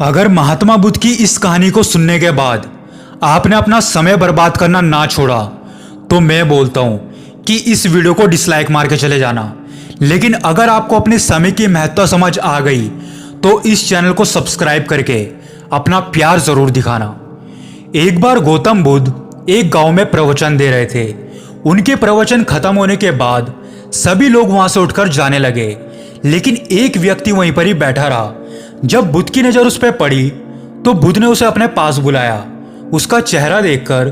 अगर महात्मा बुद्ध की इस कहानी को सुनने के बाद आपने अपना समय बर्बाद करना ना छोड़ा तो मैं बोलता हूं कि इस वीडियो को डिसलाइक मार के चले जाना। लेकिन अगर आपको अपने समय की महत्ता समझ आ गई तो इस चैनल को सब्सक्राइब करके अपना प्यार जरूर दिखाना। एक बार गौतम बुद्ध एक गांव में प्रवचन दे रहे थे। उनके प्रवचन खत्म होने के बाद सभी लोग वहां से उठकर जाने लगे, लेकिन एक व्यक्ति वहीं पर ही बैठा रहा। जब बुद्ध की नजर उस पर पड़ी तो बुद्ध ने उसे अपने पास बुलाया। उसका चेहरा देखकर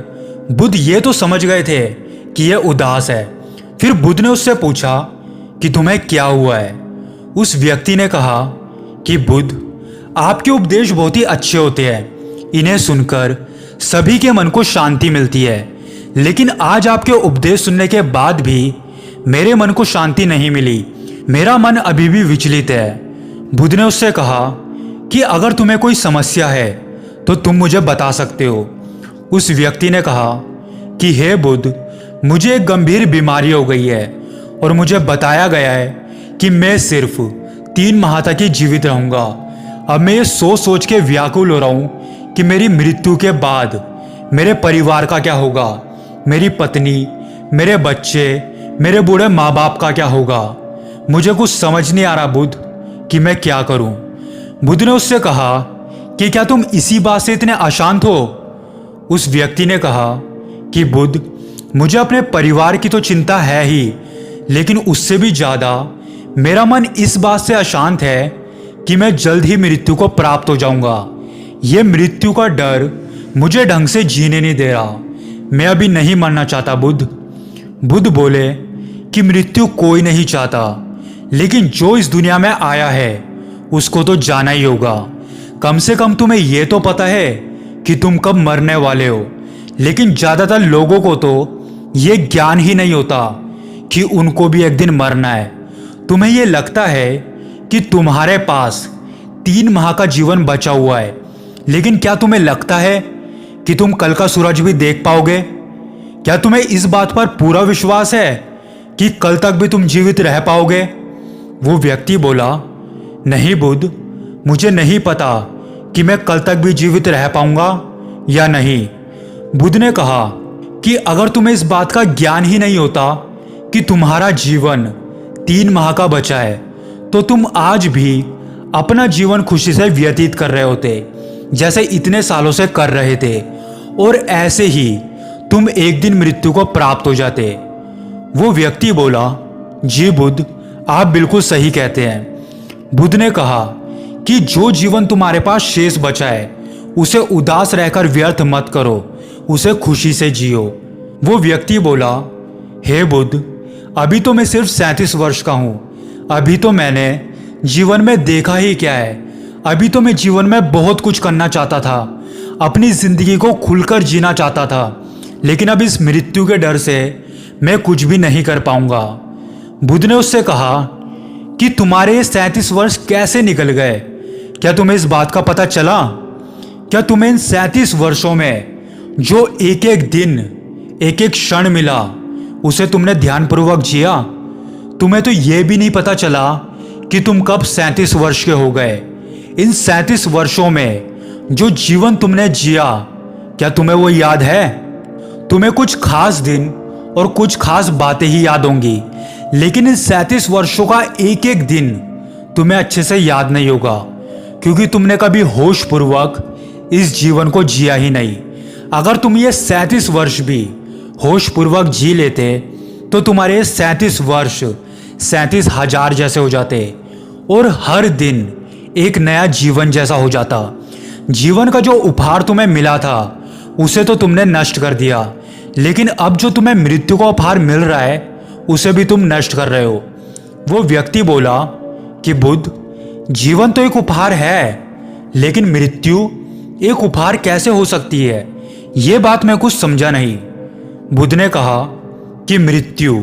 बुद्ध ये तो समझ गए थे कि यह उदास है। फिर बुद्ध ने उससे पूछा कि तुम्हें क्या हुआ है। उस व्यक्ति ने कहा कि बुद्ध, आपके उपदेश बहुत ही अच्छे होते हैं, इन्हें सुनकर सभी के मन को शांति मिलती है, लेकिन आज आपके उपदेश सुनने के बाद भी मेरे मन को शांति नहीं मिली। मेरा मन अभी भी विचलित है। बुद्ध ने उससे कहा कि अगर तुम्हें कोई समस्या है तो तुम मुझे बता सकते हो। उस व्यक्ति ने कहा कि हे बुद्ध, मुझे एक गंभीर बीमारी हो गई है और मुझे बताया गया है कि मैं सिर्फ 3 माह तक ही जीवित रहूंगा। अब मैं ये सोच सोच के व्याकुल हो रहा हूँ कि मेरी मृत्यु के बाद मेरे परिवार का क्या होगा, मेरी पत्नी, मेरे बच्चे, मेरे बूढ़े माँ बाप का क्या होगा। मुझे कुछ समझ नहीं आ रहा बुद्ध कि मैं क्या करूं। बुद्ध ने उससे कहा कि क्या तुम इसी बात से इतने अशांत हो। उस व्यक्ति ने कहा कि बुद्ध, मुझे अपने परिवार की तो चिंता है ही, लेकिन उससे भी ज्यादा मेरा मन इस बात से अशांत है कि मैं जल्द ही मृत्यु को प्राप्त हो जाऊंगा। यह मृत्यु का डर मुझे ढंग से जीने नहीं दे रहा। मैं अभी नहीं मरना चाहता बुद्ध। बुद्ध बोले कि मृत्यु कोई नहीं चाहता, लेकिन जो इस दुनिया में आया है उसको तो जाना ही होगा। कम से कम तुम्हें यह तो पता है कि तुम कब मरने वाले हो, लेकिन ज्यादातर लोगों को तो यह ज्ञान ही नहीं होता कि उनको भी एक दिन मरना है। तुम्हें यह लगता है कि तुम्हारे पास 3 माह का जीवन बचा हुआ है, लेकिन क्या तुम्हें लगता है कि तुम कल का सूरज भी देख पाओगे? क्या तुम्हें इस बात पर पूरा विश्वास है कि कल तक भी तुम जीवित रह पाओगे? वो व्यक्ति बोला, नहीं बुद्ध, मुझे नहीं पता कि मैं कल तक भी जीवित रह पाऊंगा या नहीं। बुद्ध ने कहा कि अगर तुम्हें इस बात का ज्ञान ही नहीं होता कि तुम्हारा जीवन 3 माह का बचा है तो तुम आज भी अपना जीवन खुशी से व्यतीत कर रहे होते, जैसे इतने सालों से कर रहे थे, और ऐसे ही तुम एक दिन मृत्यु को प्राप्त हो जाते। वो व्यक्ति बोला, जी बुद्ध, आप बिल्कुल सही कहते हैं। बुद्ध ने कहा कि जो जीवन तुम्हारे पास शेष बचा है उसे उदास रहकर व्यर्थ मत करो, उसे खुशी से जियो। वो व्यक्ति बोला, हे बुद्ध, अभी तो मैं सिर्फ 37 वर्ष का हूं। अभी तो मैंने जीवन में देखा ही क्या है। अभी तो मैं जीवन में बहुत कुछ करना चाहता था, अपनी जिंदगी को खुलकर जीना चाहता था, लेकिन अब इस मृत्यु के डर से मैं कुछ भी नहीं कर पाऊंगा। बुद्ध ने उससे कहा कि तुम्हारे ये 37 वर्ष कैसे निकल गए? क्या तुम्हें इस बात का पता चला? क्या तुम्हें इन 37 वर्षों में जो एक एक दिन, एक एक क्षण मिला उसे तुमने ध्यानपूर्वक जिया? तुम्हें तो यह भी नहीं पता चला कि तुम कब 37 वर्ष के हो गए। इन 37 वर्षों में जो जीवन तुमने जिया, क्या तुम्हें वो याद है? तुम्हें कुछ खास दिन और कुछ खास बातें ही याद होंगी, लेकिन इन 37 वर्षों का एक एक दिन तुम्हें अच्छे से याद नहीं होगा, क्योंकि तुमने कभी होश पूर्वक इस जीवन को जिया ही नहीं। अगर तुम ये 37 वर्ष भी होश पूर्वक जी लेते तो तुम्हारे 37 वर्ष 37,000 जैसे हो जाते और हर दिन एक नया जीवन जैसा हो जाता। जीवन का जो उपहार तुम्हें मिला था उसे तो तुमने नष्ट कर दिया, लेकिन अब जो तुम्हें मृत्यु का उपहार मिल रहा है उसे भी तुम नष्ट कर रहे हो। वो व्यक्ति बोला कि बुद्ध, जीवन तो एक उपहार है, लेकिन मृत्यु एक उपहार कैसे हो सकती है? ये बात मैं कुछ समझा नहीं। बुद्ध ने कहा कि मृत्यु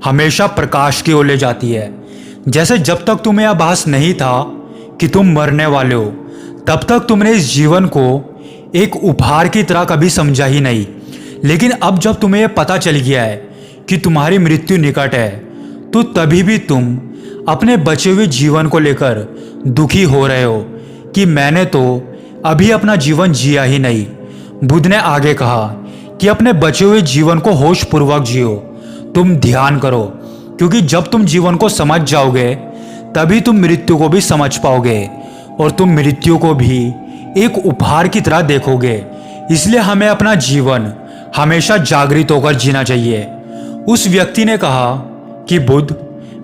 हमेशा प्रकाश की ओर ले जाती है। जैसे जब तक तुम्हें आभास नहीं था कि तुम मरने वाले हो, तब तक तुमने इस जीवन को एक उपहार की तरह कभी समझा ही नहीं, लेकिन अब जब तुम्हें यह पता चल गया है कि तुम्हारी मृत्यु निकट है, तो तभी भी तुम अपने बचे हुए जीवन को लेकर दुखी हो रहे हो कि मैंने तो अभी अपना जीवन जिया ही नहीं। बुद्ध ने आगे कहा कि अपने बचे हुए जीवन को होश पूर्वक जियो, तुम ध्यान करो, क्योंकि जब तुम जीवन को समझ जाओगे तभी तुम मृत्यु को भी समझ पाओगे और तुम मृत्यु को भी एक उपहार की तरह देखोगे। इसलिए हमें अपना जीवन हमेशा जागृत होकर जीना चाहिए। उस व्यक्ति ने कहा कि बुद्ध,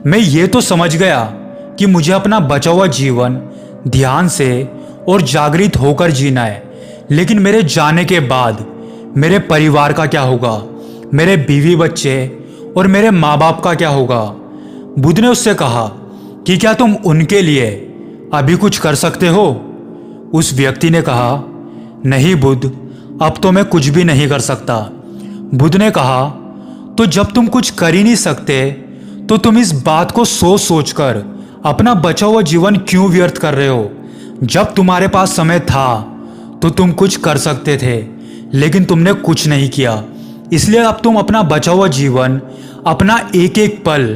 मैं ये तो समझ गया कि मुझे अपना बचा हुआ जीवन ध्यान से और जागृत होकर जीना है, लेकिन मेरे जाने के बाद मेरे परिवार का क्या होगा, मेरे बीवी बच्चे और मेरे माँ बाप का क्या होगा। बुद्ध ने उससे कहा कि क्या तुम उनके लिए अभी कुछ कर सकते हो। उस व्यक्ति ने कहा, नहीं बुद्ध, अब तो मैं कुछ भी नहीं कर सकता। बुद्ध ने कहा, तो जब तुम कुछ कर ही नहीं सकते तो तुम इस बात को सोच सोचकर अपना बचा हुआ जीवन क्यों व्यर्थ कर रहे हो। जब तुम्हारे पास समय था तो तुम कुछ कर सकते थे, लेकिन तुमने कुछ नहीं किया। इसलिए अब तुम अपना बचा हुआ जीवन, अपना एक एक पल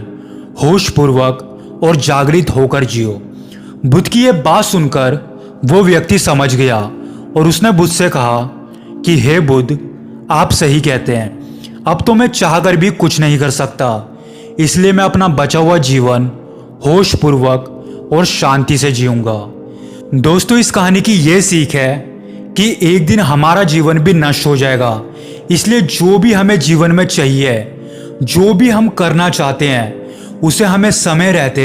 होशपूर्वक और जागृत होकर जियो। बुद्ध की यह बात सुनकर वो व्यक्ति समझ गया और उसने बुद्ध से कहा कि हे बुद्ध, आप सही कहते हैं, अब तो मैं चाहकर भी कुछ नहीं कर सकता। इसलिए मैं अपना बचा हुआ जीवन होशपूर्वक और शांति से जीऊंगा। दोस्तों, इस कहानी की यह सीख है कि एक दिन हमारा जीवन भी नष्ट हो जाएगा। इसलिए जो भी हमें जीवन में चाहिए, जो भी हम करना चाहते हैं, उसे हमें समय रहते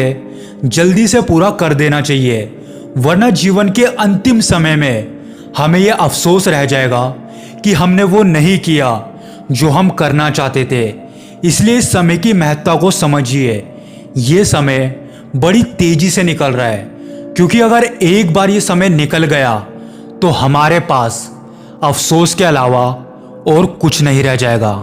जल्दी से पूरा कर देना चाहिए, वरना जीवन के अंतिम समय में हमें यह अफसोस रह जाएगा कि हमने वो नहीं किया जो हम करना चाहते थे। इसलिए इस समय की महत्ता को समझिए। ये समय बड़ी तेजी से निकल रहा है, क्योंकि अगर एक बार ये समय निकल गया तो हमारे पास अफसोस के अलावा और कुछ नहीं रह जाएगा।